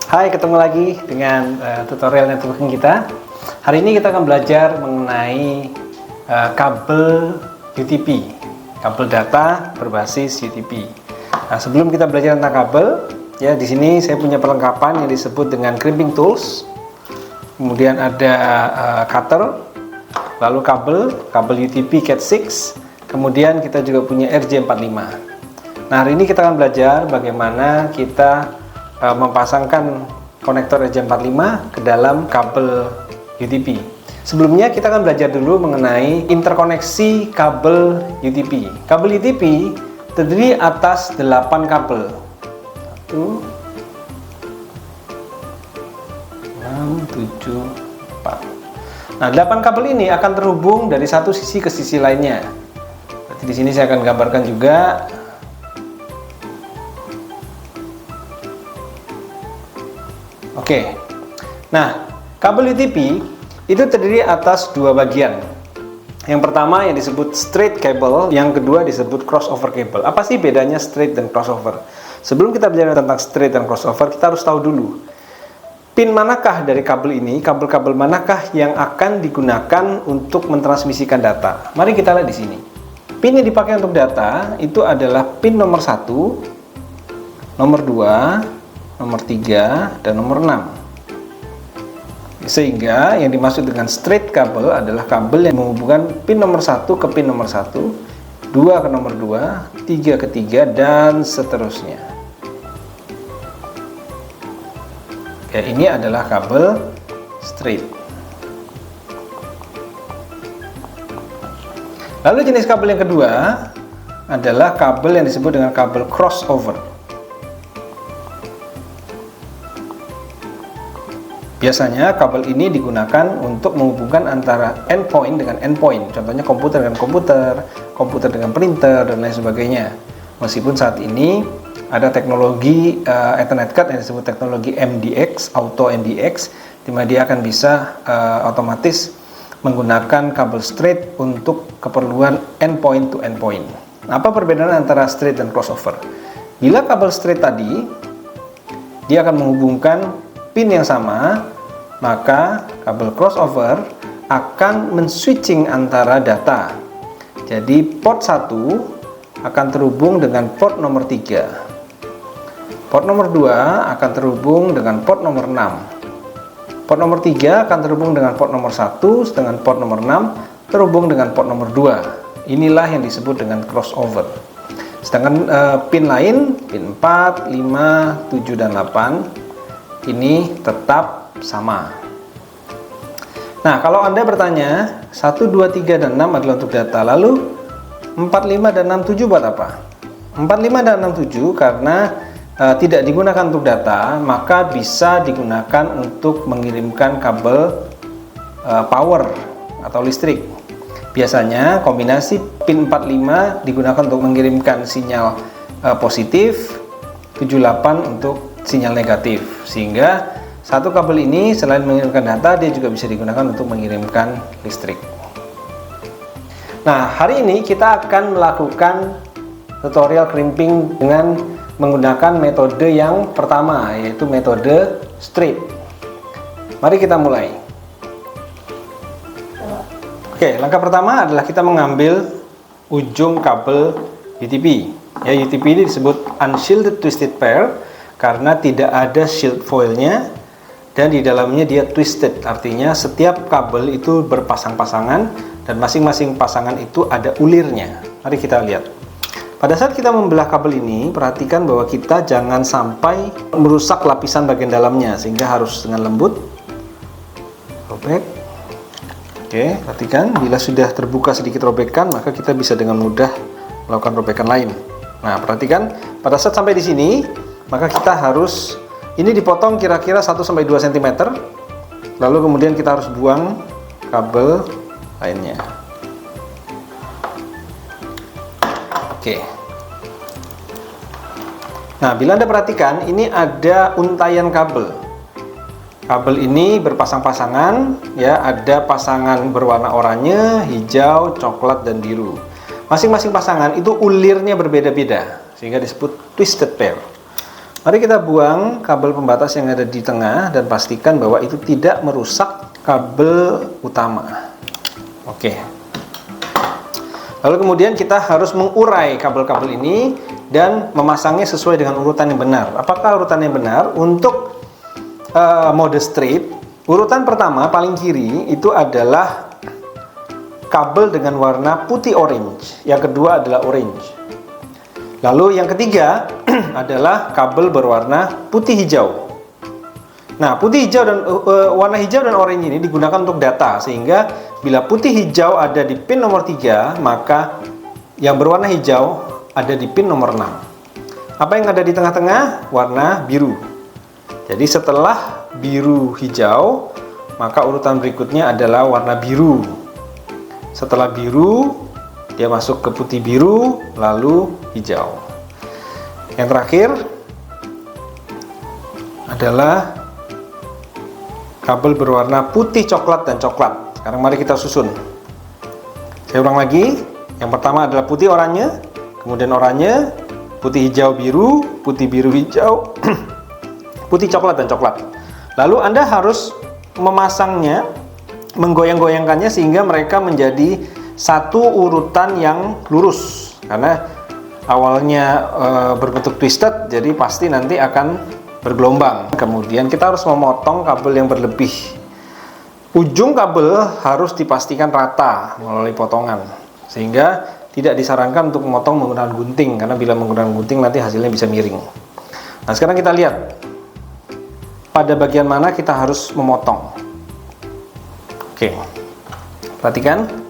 Hai, ketemu lagi dengan tutorial networking kita. Hari ini kita akan belajar mengenai kabel UTP, kabel data berbasis UTP. Nah, sebelum kita belajar tentang kabel, ya di sini saya punya perlengkapan yang disebut dengan crimping tools. Kemudian ada cutter, lalu kabel UTP Cat6. Kemudian kita juga punya RJ45. Nah, hari ini kita akan belajar bagaimana kita mempasangkan konektor RJ45 ke dalam kabel UTP. Sebelumnya kita akan belajar dulu mengenai interkoneksi kabel UTP. Kabel UTP terdiri atas 8 kabel. 1, 6, 7, 4. Nah, 8 kabel ini akan terhubung dari satu sisi ke sisi lainnya. Berarti di sini saya akan gambarkan juga. Oke, nah kabel UTP itu terdiri atas dua bagian. Yang pertama yang disebut straight cable, yang kedua disebut crossover cable. Apa sih bedanya straight dan crossover? Sebelum kita bicara tentang straight dan crossover, kita harus tahu dulu pin manakah dari kabel ini, kabel-kabel manakah yang akan digunakan untuk mentransmisikan data. Mari kita lihat di sini. Pin yang dipakai untuk data itu adalah pin nomor 1, nomor 2, nomor 3, dan nomor 6. Sehingga yang dimaksud dengan straight kabel adalah kabel yang menghubungkan pin nomor 1 ke pin nomor 1, 2 ke nomor 2, 3 ke 3, dan seterusnya. Ya, ini adalah kabel straight. Lalu jenis kabel yang kedua adalah kabel yang disebut dengan kabel crossover. Biasanya kabel ini digunakan untuk menghubungkan antara endpoint dengan endpoint. Contohnya komputer dengan komputer, komputer dengan printer, dan lain sebagainya. Meskipun saat ini ada teknologi Ethernet card yang disebut teknologi MDX, Auto MDX, di mana dia akan bisa otomatis menggunakan kabel straight untuk keperluan endpoint to endpoint. Apa perbedaan antara straight dan crossover? Bila kabel straight tadi, dia akan menghubungkan pin yang sama, maka kabel crossover akan men-switching antara data. Jadi port 1 akan terhubung dengan port nomor 3. Port nomor 2 akan terhubung dengan port nomor 6. Port nomor 3 akan terhubung dengan port nomor 1, sedangkan port nomor 6 terhubung dengan port nomor 2. Inilah yang disebut dengan crossover. Sedangkan pin lain, pin 4, 5, 7, dan 8 ini tetap sama. Nah, kalau Anda bertanya 1, 2, 3, dan 6 adalah untuk data, lalu 4, 5, dan 6, 7 buat apa? 4, 5, dan 6, 7 karena tidak digunakan untuk data, maka bisa digunakan untuk mengirimkan kabel power atau listrik. Biasanya kombinasi pin 4, 5 digunakan untuk mengirimkan sinyal positif, 7, 8 untuk sinyal negatif, sehingga satu kabel ini selain mengirimkan data, dia juga bisa digunakan untuk mengirimkan listrik. Nah, hari ini kita akan melakukan tutorial crimping dengan menggunakan metode yang pertama, yaitu metode straight. Mari kita mulai. Oke, langkah pertama adalah kita mengambil ujung kabel UTP. Ya, UTP ini disebut unshielded twisted pair karena tidak ada shield foilnya dan di dalamnya dia twisted, artinya setiap kabel itu berpasang-pasangan dan masing-masing pasangan itu ada ulirnya. Mari kita lihat. Pada saat kita membelah kabel ini, perhatikan bahwa kita jangan sampai merusak lapisan bagian dalamnya, sehingga harus dengan lembut robek. Oke, perhatikan bila sudah terbuka sedikit robekan, maka kita bisa dengan mudah melakukan robekan lain. Nah, perhatikan pada saat sampai di sini, maka kita harus ini dipotong kira-kira 1-2 cm, lalu kemudian kita harus buang kabel lainnya. Oke. Nah, bila Anda perhatikan, ini ada untaian kabel. Kabel ini berpasang-pasangan, ya, ada pasangan berwarna oranye, hijau, coklat, dan biru. Masing-masing pasangan itu ulirnya berbeda-beda, sehingga disebut twisted pair. Mari kita buang kabel pembatas yang ada di tengah dan pastikan bahwa itu tidak merusak kabel utama. Oke. Lalu kemudian kita harus mengurai kabel-kabel ini dan memasangnya sesuai dengan urutan yang benar. Apakah urutan yang benar? Untuk mode strip, urutan pertama paling kiri itu adalah kabel dengan warna putih orange. Yang kedua adalah orange. Lalu yang ketiga adalah kabel berwarna putih hijau. Nah, putih hijau dan warna hijau dan oranye ini digunakan untuk data, sehingga bila putih hijau ada di pin nomor 3, maka yang berwarna hijau ada di pin nomor 6. Apa yang ada di tengah-tengah? Warna biru. Jadi setelah biru hijau, maka urutan berikutnya adalah warna biru. Setelah biru, dia masuk ke putih biru, lalu hijau. Yang terakhir adalah kabel berwarna putih coklat dan coklat. Sekarang mari kita susun. Saya ulang lagi. Yang pertama adalah putih oranye, kemudian oranye, putih hijau biru, putih biru hijau, putih coklat dan coklat. Lalu Anda harus memasangnya, menggoyang-goyangkannya sehingga mereka menjadi satu urutan yang lurus. Karena awalnya berbentuk twisted, jadi pasti nanti akan bergelombang. Kemudian kita harus memotong kabel yang berlebih. Ujung kabel harus dipastikan rata melalui potongan, sehingga tidak disarankan untuk memotong menggunakan gunting, karena bila menggunakan gunting nanti hasilnya bisa miring. Nah, sekarang kita lihat pada bagian mana kita harus memotong. Oke, perhatikan.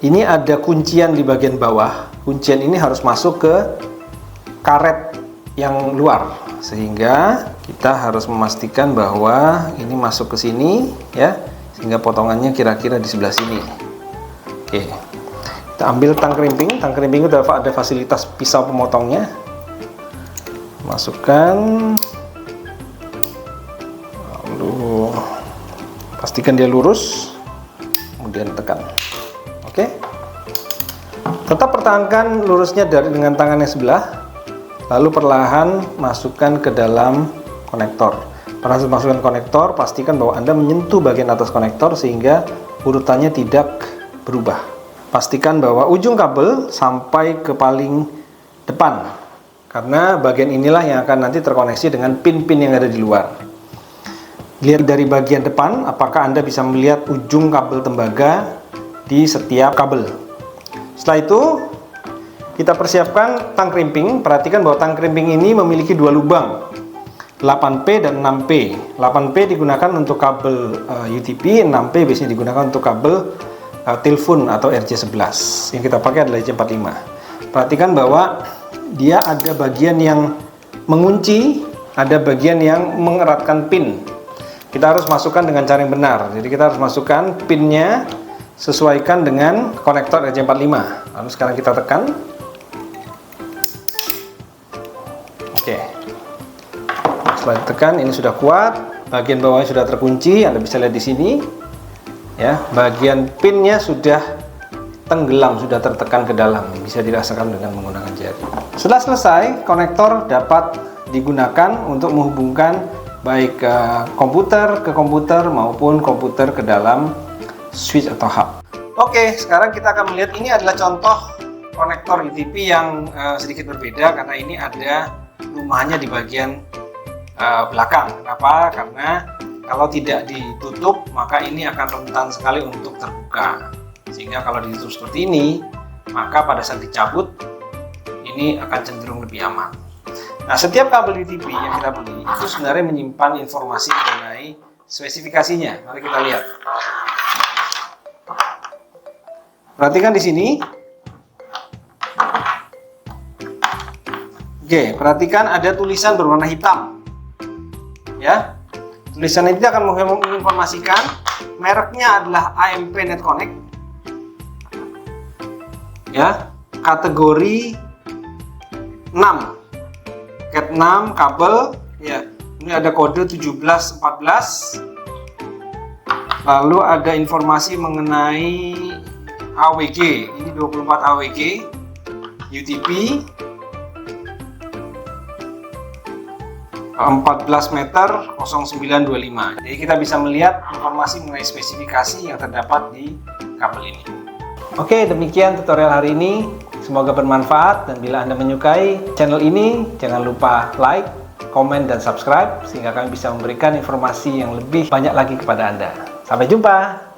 Ini ada kuncian di bagian bawah. Kuncian ini harus masuk ke karet yang luar, sehingga kita harus memastikan bahwa ini masuk ke sini, ya, sehingga potongannya kira-kira di sebelah sini. Oke, kita ambil tang krimping. Tang krimping itu ada fasilitas pisau pemotongnya. Masukkan, lalu pastikan dia lurus, kemudian tekan. Oke, tetap pertahankan lurusnya dengan tangan yang sebelah, lalu perlahan masukkan ke dalam konektor. Pada saat masukkan konektor, pastikan bahwa Anda menyentuh bagian atas konektor sehingga urutannya tidak berubah. Pastikan bahwa ujung kabel sampai ke paling depan, karena bagian inilah yang akan nanti terkoneksi dengan pin-pin yang ada di luar. Lihat dari bagian depan, apakah Anda bisa melihat ujung kabel tembaga di setiap kabel. Setelah itu kita persiapkan tang krimping. Perhatikan bahwa tang krimping ini memiliki dua lubang, 8P dan 6P. 8P digunakan untuk kabel UTP, 6P biasanya digunakan untuk kabel telepon atau RJ11. Yang kita pakai adalah RJ45. Perhatikan bahwa dia ada bagian yang mengunci, ada bagian yang mengeratkan pin. Kita harus masukkan dengan cara yang benar. Jadi kita harus masukkan pinnya, sesuaikan dengan konektor RJ45. Lalu sekarang kita tekan. Oke. Setelah ditekan, ini sudah kuat. Bagian bawahnya sudah terkunci. Anda bisa lihat di sini. Ya, bagian pinnya sudah tenggelam, sudah tertekan ke dalam. Bisa dirasakan dengan menggunakan jari. Setelah selesai, konektor dapat digunakan untuk menghubungkan baik komputer ke komputer maupun komputer ke dalam switch atau hub. Oke, sekarang kita akan melihat ini adalah contoh konektor UTP yang sedikit berbeda karena ini ada rumahnya di bagian belakang. Kenapa? Karena kalau tidak ditutup maka ini akan rentan sekali untuk terbuka. Sehingga kalau ditutup seperti ini, maka pada saat dicabut ini akan cenderung lebih aman. Nah, setiap kabel UTP yang kita beli itu sebenarnya menyimpan informasi mengenai spesifikasinya. Mari kita lihat. Perhatikan di sini. Oke, perhatikan ada tulisan berwarna hitam. Ya. Tulisan ini akan menginformasikan mereknya adalah AMP Net Connect. Ya, kategori 6. Cat 6 kabel, ya. Ini ada kode 1714. Lalu ada informasi mengenai AWG, ini 24 AWG UTP. 14 meter 0925. Jadi kita bisa melihat informasi mengenai spesifikasi yang terdapat di kabel ini. Oke, demikian tutorial hari ini. Semoga bermanfaat, dan bila Anda menyukai channel ini, jangan lupa like, komen, dan subscribe sehingga kami bisa memberikan informasi yang lebih banyak lagi kepada Anda. Sampai jumpa!